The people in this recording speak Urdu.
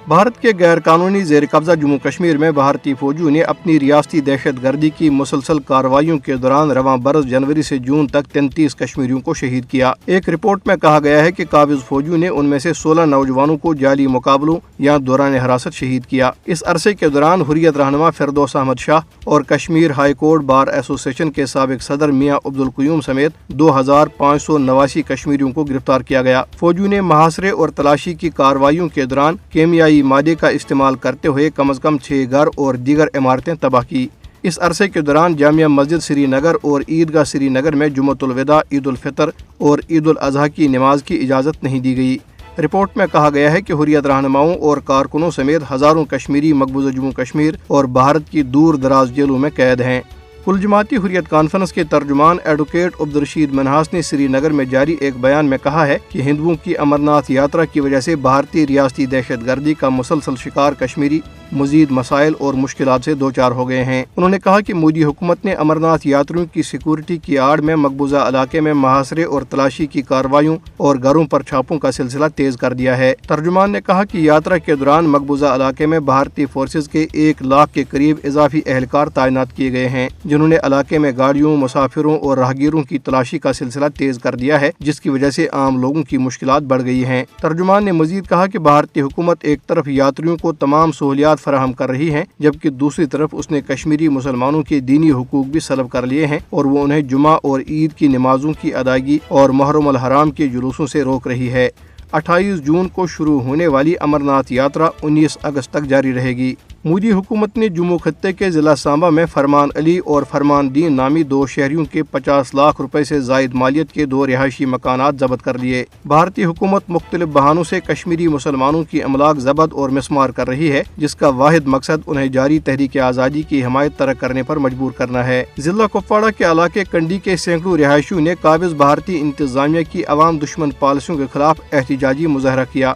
بھارت کے غیر قانونی زیر قبضہ جموں کشمیر میں بھارتی فوجیوں نے اپنی ریاستی دہشت گردی کی مسلسل کارروائیوں کے دوران رواں برس جنوری سے جون تک 33 کشمیریوں کو شہید کیا۔ ایک رپورٹ میں کہا گیا ہے کہ قابض فوجیوں نے ان میں سے 16 نوجوانوں کو جعلی مقابلوں یا دوران حراست شہید کیا۔ اس عرصے کے دوران حریت رہنما فردوس احمد شاہ اور کشمیر ہائی کورٹ بار ایسوسی ایشن کے سابق صدر میاں عبدالقیوم سمیت 2589 کشمیریوں کو گرفتار کیا گیا۔ فوجیوں نے محاصرے اور تلاشی کی کارروائیوں کے دوران کیمیائی مادے کا استعمال کرتے ہوئے کم از کم 6 گھر اور دیگر عمارتیں تباہ کی۔ اس عرصے کے دوران جامعہ مسجد سری نگر اور عیدگاہ سری نگر میں جمعۃ الوداع، عید الفطر اور عید الاضحیٰ کی نماز کی اجازت نہیں دی گئی۔ رپورٹ میں کہا گیا ہے کہ حریت رہنماؤں اور کارکنوں سمیت ہزاروں کشمیری مقبوضہ جموں کشمیر اور بھارت کی دور دراز جیلوں میں قید ہیں۔ کل جماعتی حریت کانفرنس کے ترجمان ایڈوکیٹ عبدالرشید منہاس نے سری نگر میں جاری ایک بیان میں کہا ہے کہ ہندوؤں کی امرناتھ یاترا کی وجہ سے بھارتی ریاستی دہشت گردی کا مسلسل شکار کشمیری مزید مسائل اور مشکلات سے دوچار ہو گئے ہیں۔ انہوں نے کہا کہ مودی حکومت نے امرناتھ یاتریوں کی سیکورٹی کی آڑ میں مقبوضہ علاقے میں محاصرے اور تلاشی کی کارروائیوں اور گھروں پر چھاپوں کا سلسلہ تیز کر دیا ہے۔ ترجمان نے کہا کہ یاترا کے دوران مقبوضہ علاقے میں بھارتی فورسز کے 1 لاکھ کے قریب اضافی اہلکار تعینات کیے گئے ہیں، جنہوں نے علاقے میں گاڑیوں، مسافروں اور راہگیروں کی تلاشی کا سلسلہ تیز کر دیا ہے، جس کی وجہ سے عام لوگوں کی مشکلات بڑھ گئی ہیں۔ ترجمان نے مزید کہا کہ بھارتی حکومت ایک طرف یاتریوں کو تمام سہولیات فراہم کر رہی ہے، جبکہ دوسری طرف اس نے کشمیری مسلمانوں کے دینی حقوق بھی سلب کر لیے ہیں اور وہ انہیں جمعہ اور عید کی نمازوں کی ادائیگی اور محرم الحرام کے جلوسوں سے روک رہی ہے۔ 28 جون کو شروع ہونے والی امرناتھ یاترا 19 اگست تک جاری رہے گی۔ مودی حکومت نے جموں خطے کے ضلع سانبا میں فرمان علی اور فرمان دین نامی 2 شہریوں کے 50 لاکھ روپے سے زائد مالیت کے 2 رہائشی مکانات ضبط کر لیے۔ بھارتی حکومت مختلف بہانوں سے کشمیری مسلمانوں کی املاک ضبط اور مسمار کر رہی ہے، جس کا واحد مقصد انہیں جاری تحریک آزادی کی حمایت ترک کرنے پر مجبور کرنا ہے۔ ضلع کپواڑہ کے علاقے کنڈی کے سینکڑوں رہائشیوں نے قابض بھارتی انتظامیہ کی عوام دشمن پالیسیوں کے خلاف احتجاجی مظاہرہ کیا۔